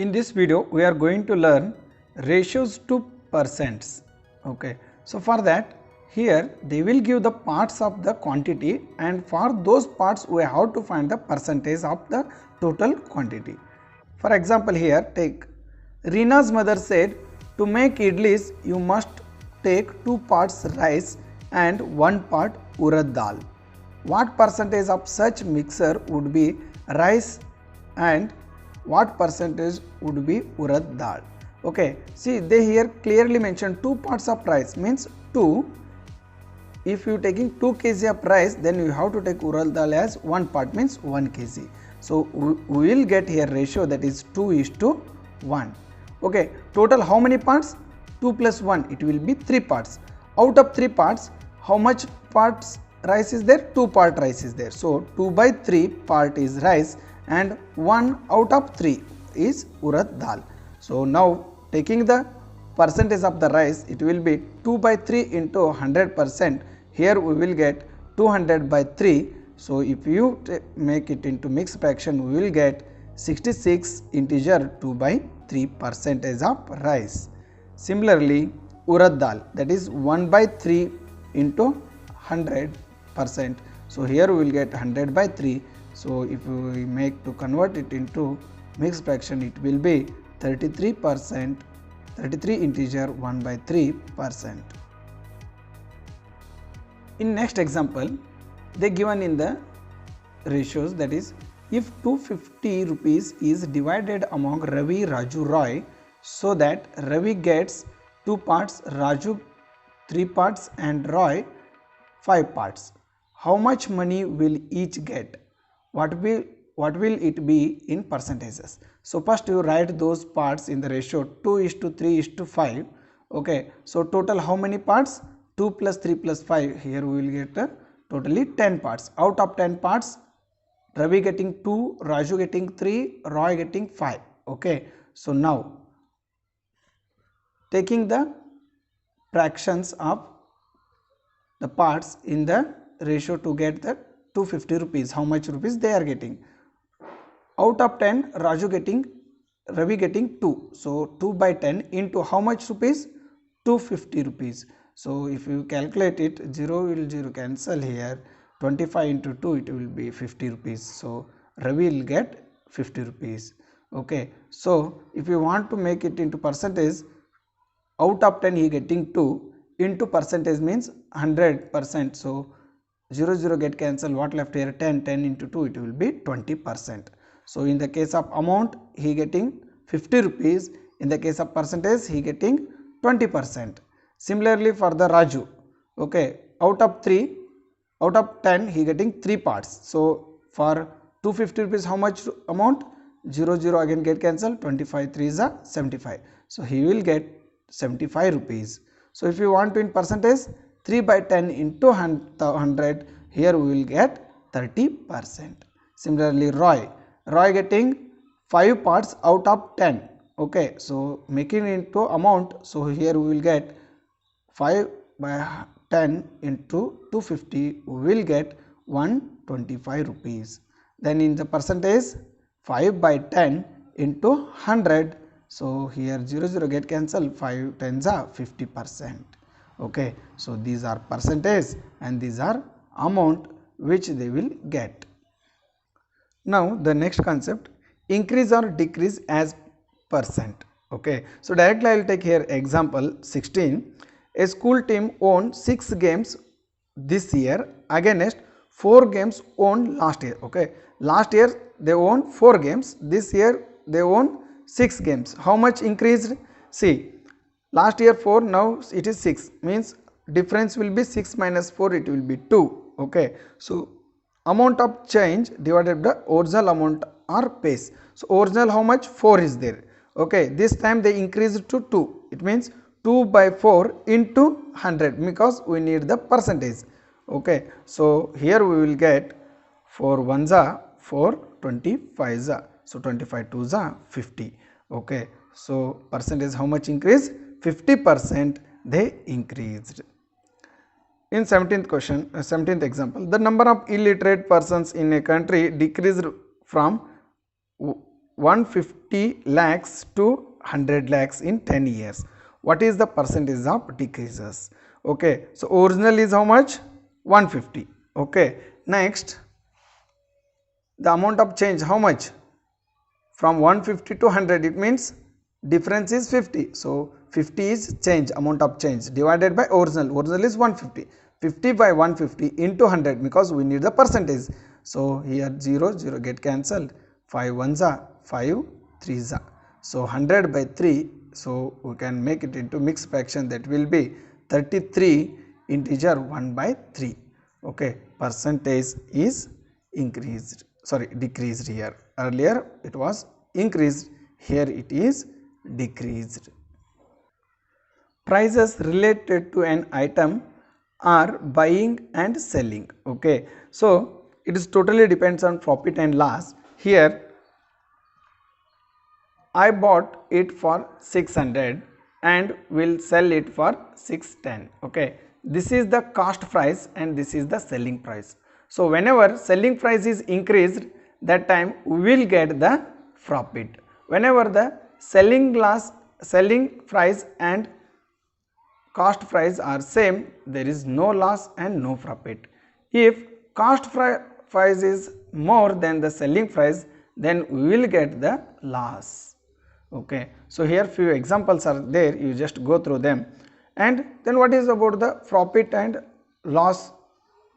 In this video, we are going to learn ratios to percents. Okay. So for that, here they will give the parts of the quantity, and for those parts we have to find the percentage of the total quantity. For example, here take Rina's mother said, to make idlis you must take 2 parts rice and 1 part urad dal. What percentage of such mixture would be rice and what percentage would be urad dal? Okay, see they here clearly mentioned 2 parts of rice means 2. If you taking 2 kg of rice, then you have to take urad dal as 1 part means 1 kg. So we will get here ratio, that is 2:1. Okay, total how many parts? 2 plus 1, it will be 3 parts. Out of 3 parts, how much parts rice is there? 2 part rice is there. So 2/3 part is rice and 1 out of 3 is urad dal. So now taking the percentage of the rice, it will be 2/3 into 100%. Here we will get 200/3. So if you make it into mixed fraction, we will get 66 integer 2/3 percentage of rice. Similarly, urad dal, that is 1/3 into 100%. So here we will get 100/3. So if we make to convert it into mixed fraction, it will be 33%, 33 integer 1/3%. In next example, they given in the ratios, that is if 250 rupees is divided among Ravi, Raju, Roy, so that Ravi gets 2 parts, Raju 3 parts and Roy 5 parts. How much money will each get? What will it be in percentages? So first you write those parts in the ratio 2:3:5. Okay, so total how many parts? 2 plus 3 plus 5. Here we will get totally 10 parts. Out of 10 parts, Ravi getting 2, Raju getting 3, Roy getting 5. Okay, so now taking the fractions of the parts in the ratio to get the 250 rupees, how much rupees they are getting. Out of 10, Ravi getting 2. So 2/10 into how much rupees? 250 rupees. So if you calculate it, 0 will 0 cancel here. 25 into 2, it will be 50 rupees. So Ravi will get 50 rupees. Okay. So if you want to make it into percentage, out of 10 he getting 2 into percentage means 100%. So 0 0 get cancelled, what left here? 10 10 into 2, it will be 20%. So in the case of amount, he getting 50 rupees. In the case of percentage, he getting 20%. Similarly for the Raju, okay, out of 10 he getting 3 parts. So for 250 rupees, how much amount? 0 0 again get cancelled, 25 3 is 75. So he will get 75 rupees. So if you want to in percentage, 3/10 into 100, here we will get 30%. Similarly Roy getting 5 parts out of 10. Okay, so making into amount, so here we will get 5/10 into 250, we will get 125 rupees. Then in the percentage, 5/10 into 100, so here 0 0 get cancelled, 5 10s are 50%. Okay, so these are percentage and these are amount which they will get. Now the next concept, increase or decrease as percent. Okay, so directly I will take here example 16. A school team won 6 games this year against 4 games won last year. Okay, last year they won 4 games, this year they won 6 games. How much increased? See, last year 4, now it is 6, means difference will be 6 minus 4, it will be 2. Okay, so amount of change divided by the original amount or pace. So original how much? 4 is there. Okay, this time they increased to 2, it means 2/4 into 100, because we need the percentage. Okay, so here we will get 4 1s are 4, 25s are, so 25 2s are 50. Okay, so percentage how much increase? 50% they increased. In 17th question, 17th example, the number of illiterate persons in a country decreased from 150 lakhs to 100 lakhs in 10 years. What is the percentage of decreases? Okay, so original is how much? 150. Okay, next the amount of change, how much? From 150 to 100, it means difference is 50. So 50 is change, amount of change, divided by original. Original is 150. 50 by 150 into 100, because we need the percentage. So here 0, 0 get cancelled. 5 ones are 5, 3s are. So 100 by 3, so we can make it into mixed fraction, that will be 33 integer 1 by 3. Okay, percentage is increased, sorry, decreased here. Earlier it was increased, here it is decreased. Prices related to an item are buying and selling. Okay, so it is totally depends on profit and loss. Here I bought it for 600 and will sell it for 610. Okay, this is the cost price and this is the selling price. So whenever selling price is increased, that time we will get the profit. Whenever the selling price and cost price are same, there is no loss and no profit. If cost price is more than the selling price, then we will get the loss. Okay, so here few examples are there, you just go through them. And then what is about the profit and loss,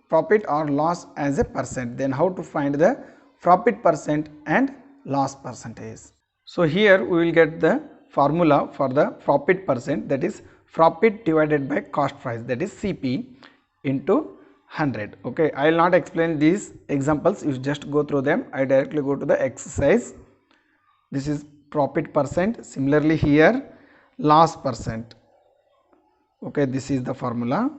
profit or loss as a percent, then how to find the profit percent and loss percentage. So here we will get the formula for the profit percent, that is profit divided by cost price, that is CP into 100. Okay, I will not explain these examples, you just go through them. I directly go to the exercise. This is profit percent, similarly here loss percent. Okay, this is the formula,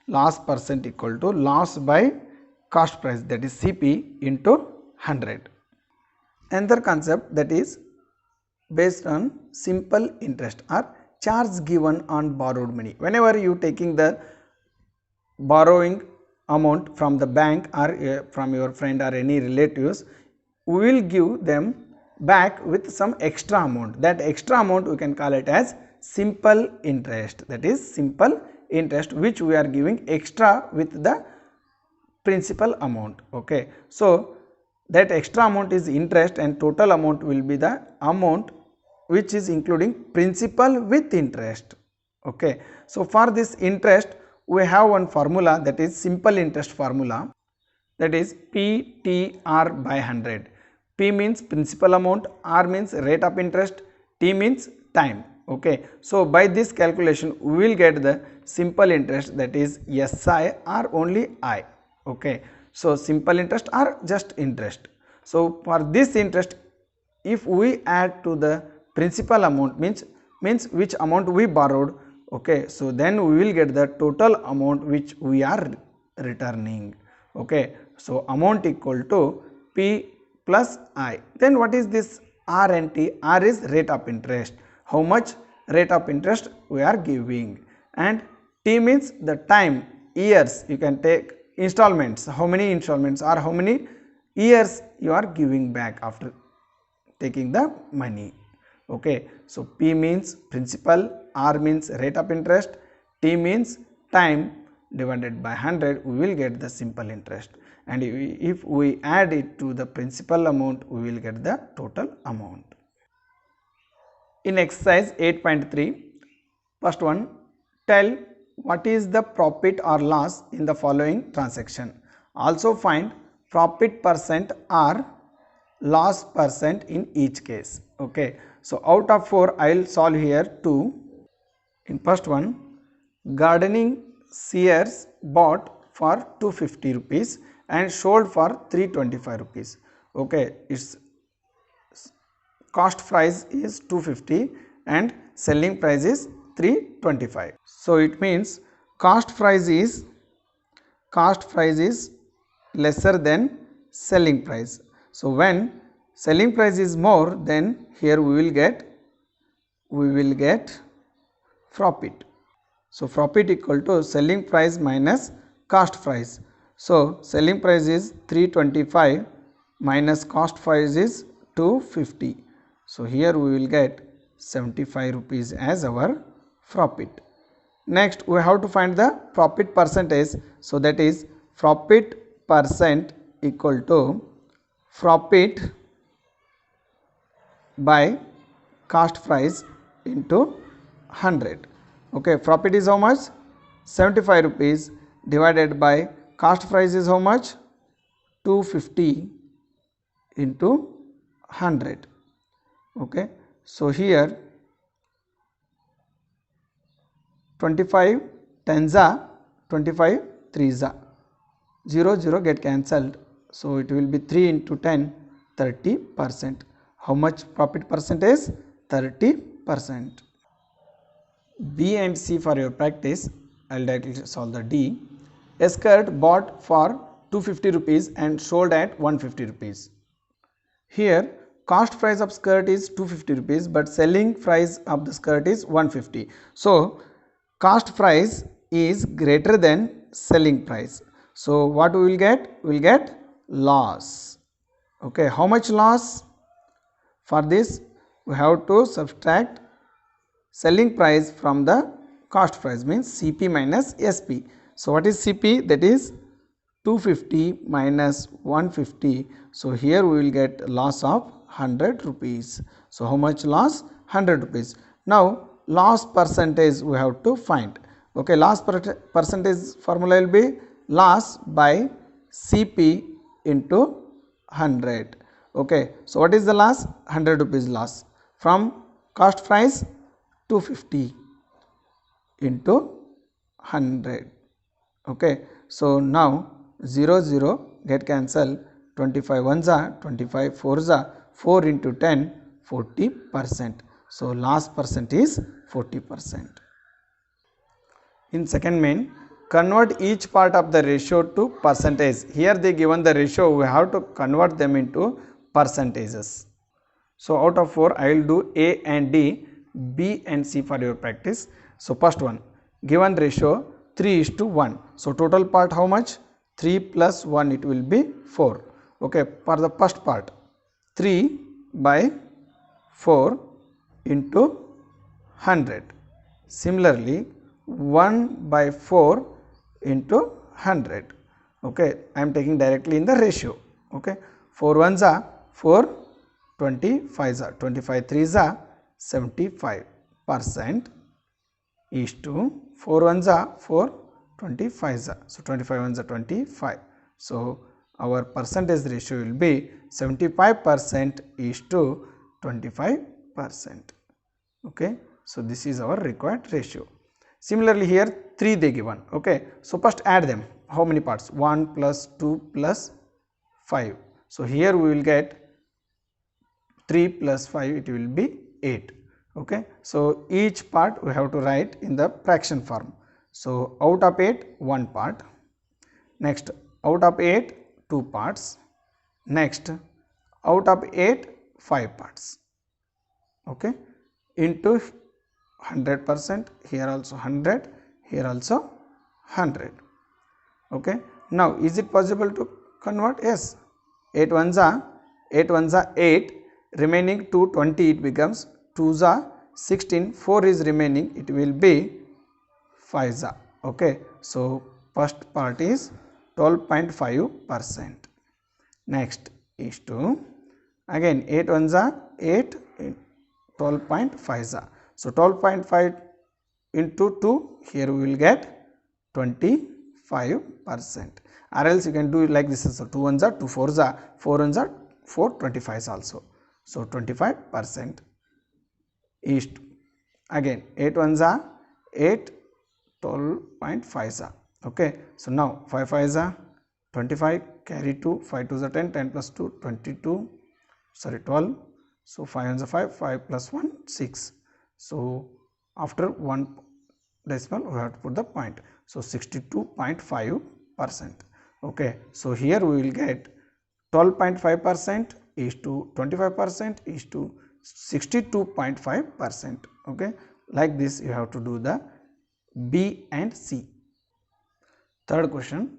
loss percent equal to loss by cost price, that is CP into 100. Another concept, that is based on simple interest or charge given on borrowed money. Whenever you taking the borrowing amount from the bank or from your friend or any relatives, we will give them back with some extra amount. That extra amount we can call it as simple interest, that is simple interest, which we are giving extra with the principal amount. Okay, so that extra amount is interest and total amount will be the amount which is including principal with interest. Okay, so for this interest we have one formula, that is simple interest formula, that is PTR by 100. P means principal amount, R means rate of interest, T means time. Okay, so by this calculation we will get the simple interest, that is SI or only I. Okay, so simple interest or just interest. So for this interest, if we add to the principal amount, means which amount we borrowed. Okay, so then we will get the total amount which we are returning. Okay, so amount equal to P plus I. Then what is this R and T? R is rate of interest, how much rate of interest we are giving, and T means the time, years, you can take installments, how many installments or how many years you are giving back after taking the money. Okay, so P means principal, R means rate of interest, T means time, divided by 100 we will get the simple interest, and if we add it to the principal amount we will get the total amount. In exercise 8.3, first one, tell what is the profit or loss in the following transaction. Also find profit percent or loss percent in each case. Okay, so out of 4 I will solve here 2. In first one, gardening shears bought for 250 rupees and sold for 325 rupees. Okay, its cost price is 250 and selling price is 325. So it means cost price is lesser than selling price. So when selling price is more, then here we will get profit. So profit equal to selling price minus cost price. So selling price is 325 minus cost price is 250. So here we will get 75 rupees as our profit. Next we have to find the profit percentage. So that is profit percent equal to profit by cost price into 100. Okay, profit is how much? 75 rupees divided by cost price is how much? 250 into 100. Okay, so here 25 tens are 25 threes are 0 0 get cancelled. So it will be 3 into 10 30%. How much profit percentage? 30%. B and C for your practice. I will directly solve the D. A skirt bought for 250 rupees and sold at 150 rupees. Here cost price of skirt is 250 rupees but selling price of the skirt is 150. So cost price is greater than selling price. So what we will get? We will get loss. Okay, how much loss? For this we have to subtract selling price from the cost price, means CP minus SP. So what is CP? That is 250 minus 150. So here we will get loss of 100 rupees. So how much loss? 100 rupees. Now loss percentage we have to find. Okay, loss percentage formula will be loss by CP into 100. Okay, so what is the loss? 100 rupees loss from cost price 250 into 100. Okay, so now 0 0 get cancelled, 25 ones are 25 fours are 4 into 10 40%. So loss percent is 40%. In second main, convert each part of the ratio to percentage. Here they given the ratio, we have to convert them into percentages. So out of 4 I will do A and D, B and C for your practice. So first one, given ratio 3:1. So total part how much? 3 plus 1, it will be 4. Okay, for the first part 3 by 4 into 100. Similarly 1 by 4 into 100. Okay, I am taking directly in the ratio. Okay, 4 ones are 4, 25 are 25 threes are 75% is to 4 ones are 4, 25 are, so 25 ones are 25. So our percentage ratio will be 75% is to 25%. Okay, so this is our required ratio. Similarly here 3 they given. Okay, so first add them. How many parts? 1 plus 2 plus 5. So here we will get 3 plus 5, it will be 8. Okay, so each part we have to write in the fraction form. So out of 8 1 part, next out of 8 2 parts, next out of 8 5 parts. Okay, into 100%, here also 100, here also 100. Okay, now is it possible to convert? Yes, 8 ones are 8, remaining 2 20, it becomes 2s are 16, 4 is remaining, it will be 5s are. Okay, so first part is 12.5%. Next is to again 8 ones are 8, 12.5s are. So 12.5 into 2, here we will get 25%, or else you can do it like this. So 2 ones are 2 fours are 4 ones are 4 25s also. So 25% is to, again 8 ones are 8, 12.5s are. Okay, so now 5 5s are 25, carry 2, 5 2s are 10, 10 plus 2 22, sorry 12. So 5 ones are 5, 5 plus 1 6. So after one decimal we have to put the point. So 62.5%. Okay, so here we will get 12.5% is to 25% is to 62.5%. Okay, like this you have to do the B and C. Third question,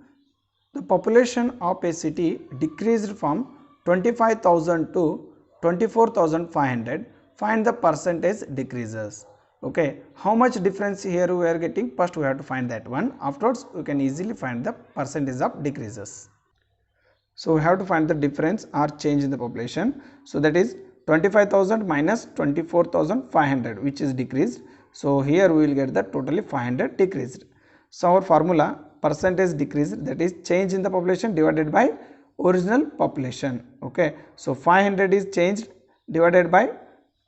the population of a city decreased from 25,000 to 24,500. Find the percentage decreases. Okay, how much difference here we are getting? First we have to find that one. Afterwards we can easily find the percentage of decreases. So we have to find the difference or change in the population. So that is 25,000 minus 24,500, which is decreased. So here we will get the totally 500 decreased. So our formula, percentage decreased, that is change in the population divided by original population. Okay, so 500 is changed divided by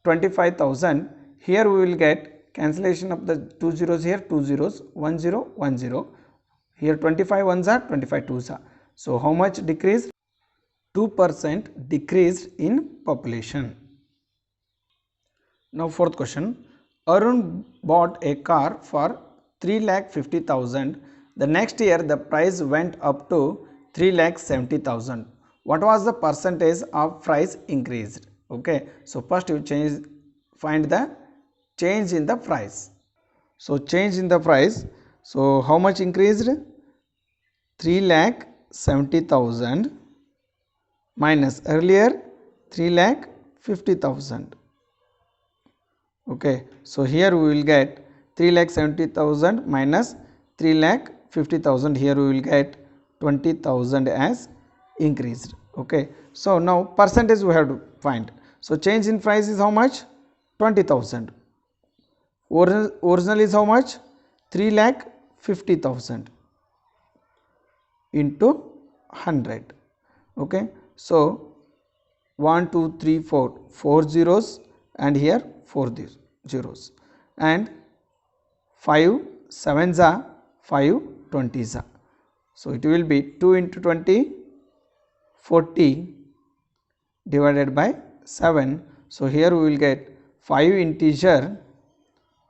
25,000. Here we will get cancellation of the two zeros here, two zeros, 1 0 1 0. Here 25 ones are 25 twos are. So how much decreased? 2% decreased in population. Now fourth question. Arun bought a car for 3,50,000. The next year the price went up to 3,70,000. What was the percentage of price increased? Okay, so first you find the change in the price. So change in the price. So how much increased? 3,70,000 minus earlier 3,50,000. Okay, so here we will get 3,70,000 minus 3,50,000. Here we will get 20,000 as increased. Okay, so now percentage we have to find. So change in price is how much? 20,000. Original is how much? 3,50,000 into 100. Okay, so 1 2 3 4 4 zeros and here 4 zeros and 5 sevens are 5 20s are. So it will be 2 into 20 40 divided by 7. So here we will get 5 integer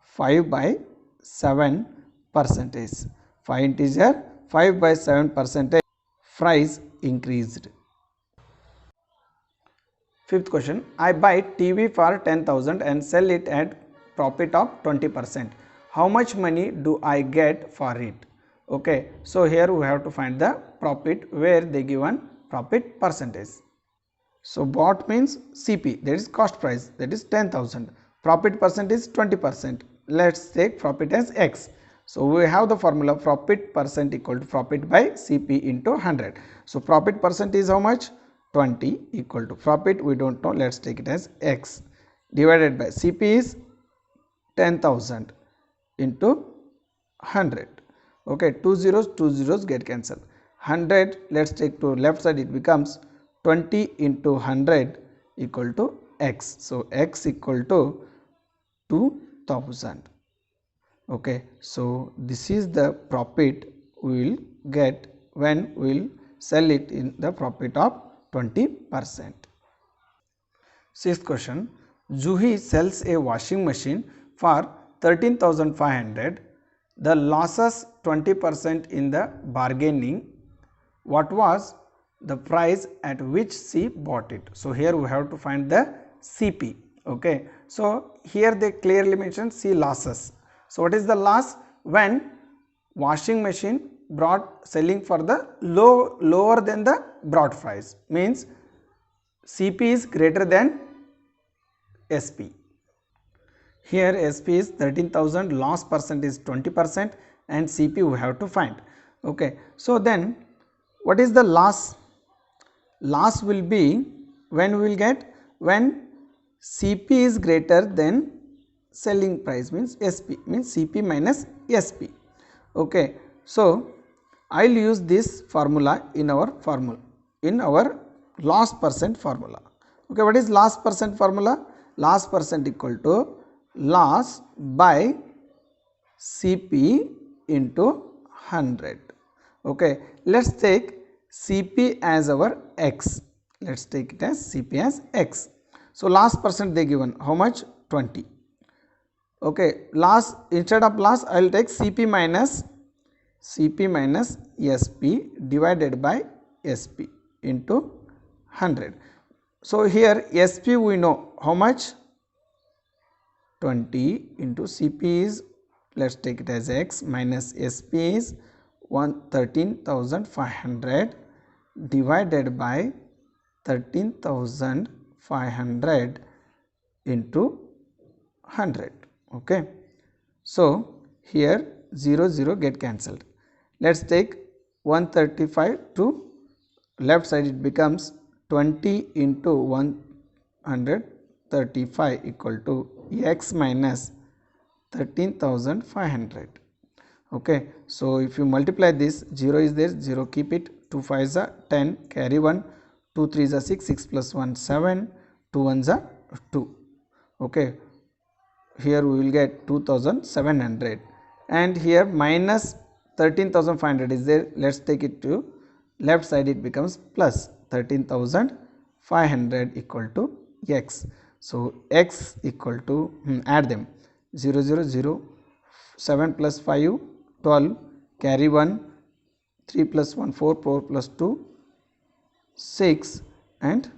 5 by 7 percentage. 5 integer 5 by 7 percentage price increased. Fifth question. I buy TV for 10,000 and sell it at profit of 20%. How much money do I get for it? Okay, so here we have to find the profit where they given profit percentage. So bought means CP, that is cost price, that is 10,000. Profit percent is 20%. Let's take profit as X. So we have the formula profit percent equal to profit by CP into 100. So profit percent is how much? 20 equal to profit, we don't know, let's take it as X divided by CP is 10,000 into 100. Okay, two zeros get cancelled. 100, let's take to left side, it becomes 20 into 100 equal to X. So X equal to 2000. Okay, so this is the profit we will get when we will sell it in the profit of 20%. Sixth question. Juhi sells a washing machine for 13,500. The losses 20% in the bargaining. What was the price at which she bought it? So here we have to find the CP. Okay, so here they clearly mention C losses. So what is the loss? When washing machine brought selling for the lower than the brought price, means CP is greater than SP. Here SP is 13,000, loss percent is 20% and CP we have to find. Okay, so then what is the loss? Loss will be when we will get when CP is greater than selling price, means SP, means CP minus SP. Okay, so I will use this formula in our loss percent formula. Okay, what is loss percent formula? Loss percent equal to loss by CP into 100. Okay, let's take CP as our X. Let's take it as CP as X. So loss percent they given how much? 20. Okay, loss, instead of loss I will take CP minus SP divided by SP into 100. So here SP we know how much? 20 into CP is, let's take it as X, minus SP is 13,500 divided by 13,500 500 into 100. Okay, so here 0 0 get cancelled. Let's take 135 to left side, it becomes 20 into 135 equal to x minus 13,500. Okay, so if you multiply this, 0 is there, 0 keep it, 2 5s are 10, carry 1, 2 3s are 6, 6 plus 1 7, 2 1s are 2. Okay, here we will get 2700, and here minus 13,500 is there. Let's take it to left side, it becomes plus 13,500 equal to x. So x equal to add them, 0 0 0, 7 plus 5 12, carry 1, 3 plus 1 4, 4 plus 2 6, and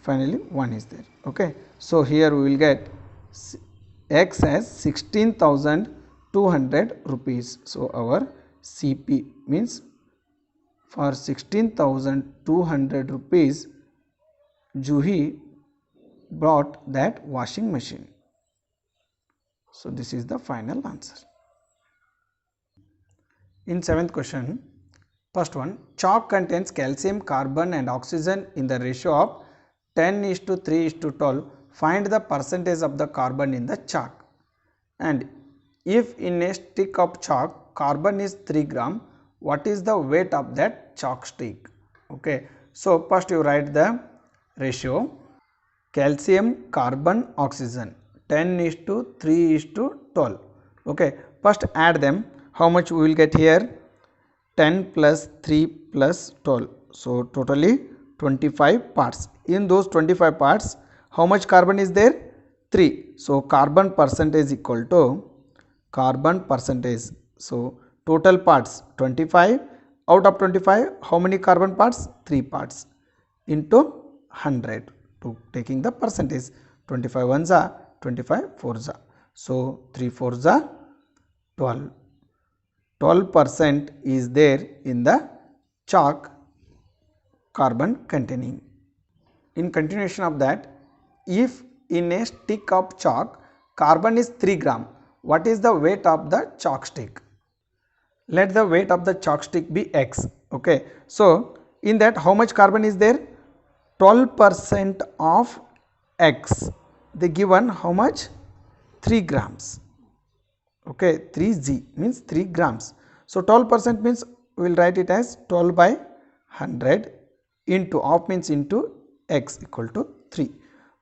finally 1 is there. Okay, so here we will get x as 16,200 rupees. So our CP means for 16,200 rupees Juhi bought that washing machine. So this is the final answer. In 7th question, first one, chalk contains calcium, carbon and oxygen in the ratio of 10:3:12. Find the percentage of the carbon in the chalk. And if in a stick of chalk carbon is 3 gram, what is the weight of that chalk stick? Okay, so first you write the ratio, calcium, carbon, oxygen, 10:3:12. Okay, first add them. How much we will get here? 10 plus 3 plus 12. So totally 25 parts. In those 25 parts, how much carbon is there? 3. So carbon percentage equal to carbon percentage. So total parts 25. Out of 25, how many carbon parts? 3 parts into 100. To taking the percentage, 25 ones are 25 fours are. So 3 fours are 12. 12% is there in the chalk carbon containing. In continuation of that, if in a stick of chalk carbon is 3 gram, what is the weight of the chalk stick? Let the weight of the chalk stick be x. Okay, so in that how much carbon is there? 12% of x. They given how much? 3 grams. Okay, 3g means 3 grams. So 12% means we will write it as 12 by 100 into, of means into, x equal to 3.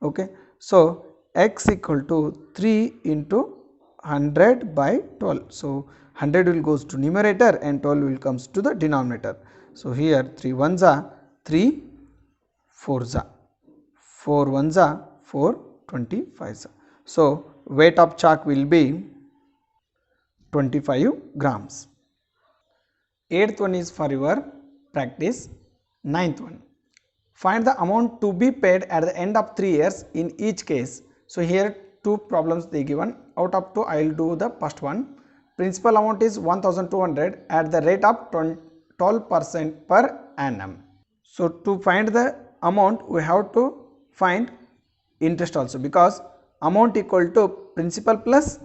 Okay, so x equal to 3 into 100 by 12. So 100 will goes to numerator and 12 will comes to the denominator. So here 3 ones are 3 fours are 4 ones are 4 25s. So weight of chalk will be 25 grams. 8th one is for your practice. 9th one, find the amount to be paid at the end of 3 years in each case. So here 2 problems they given. Out of 2 I will do the first one. Principal amount is 1,200 at the rate of 12% per annum. So to find the amount we have to find interest also, because amount equal to principal plus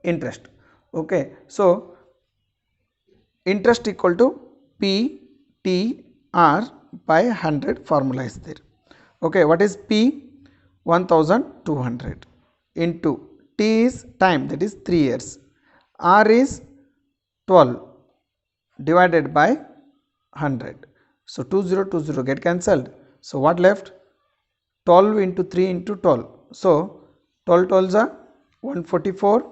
interest. Okay, so interest equal to PTR by 100 formula is there. Okay, what is P? 1,200 into T is time, that is 3 years. R is 12 divided by 100. So 2020 get cancelled. So what left? 12 into 3 into 12. So 12 12s are 144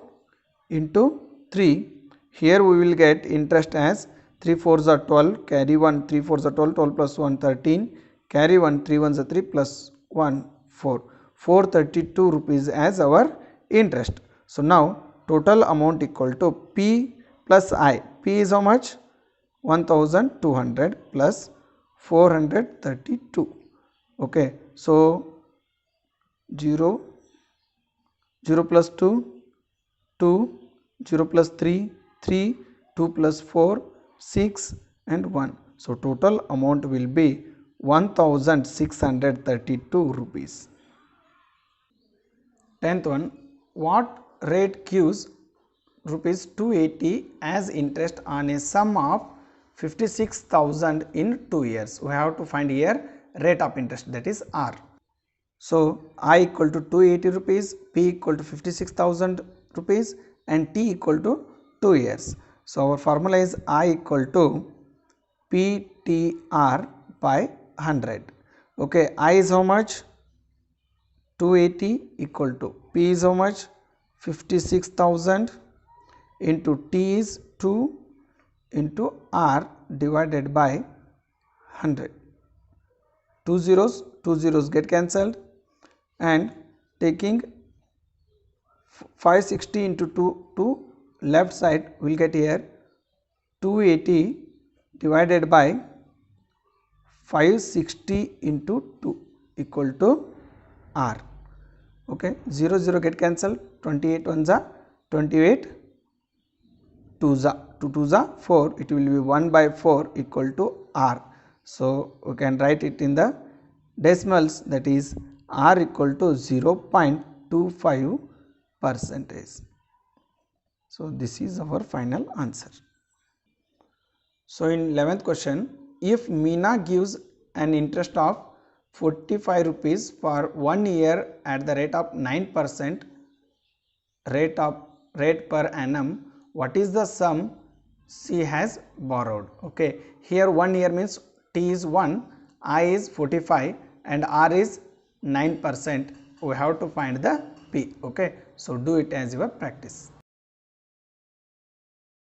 into 3. Here we will get interest as 3 4s are 12, carry 1, 3 4s are 12, 12 plus 1 13, carry 1, 3 1s are 3 plus 1 4, 432 rupees as our interest. So now total amount equal to P plus I. P is how much? 1,200 plus 432. Okay, so 0 0 plus 2 2, 0 plus 3 3, 2 plus 4 6 and 1. So total amount will be 1632 rupees. 10th one, what rate gives rupees 280 as interest on a sum of 56,000 in 2 years? We have to find here rate of interest, that is R. So I equal to 280 rupees, P equal to 56,000 rupees and T equal to 2 years. So our formula is I equal to PTR by 100. Okay, I is how much? 280 equal to P is how much? 56,000 into T is 2 into R divided by 100. Two zeros get cancelled, and taking 560 into 2 to left side, we will get here 280 divided by 560 into 2 equal to R. Okay, 0 get cancelled, 28 ones are 28, 2s are 2s are 4, it will be 1 by 4 equal to R. So we can write it in the decimals, that is R equal to 0.25 percentage. So this is our final answer. So in 11th question, if Meena gives an interest of 45 rupees for 1 year at the rate of 9% rate per annum, what is the sum she has borrowed? Okay, here 1 year means T is 1, I is 45 and R is 9%. We have to find the P. Okay, so do it as your practice.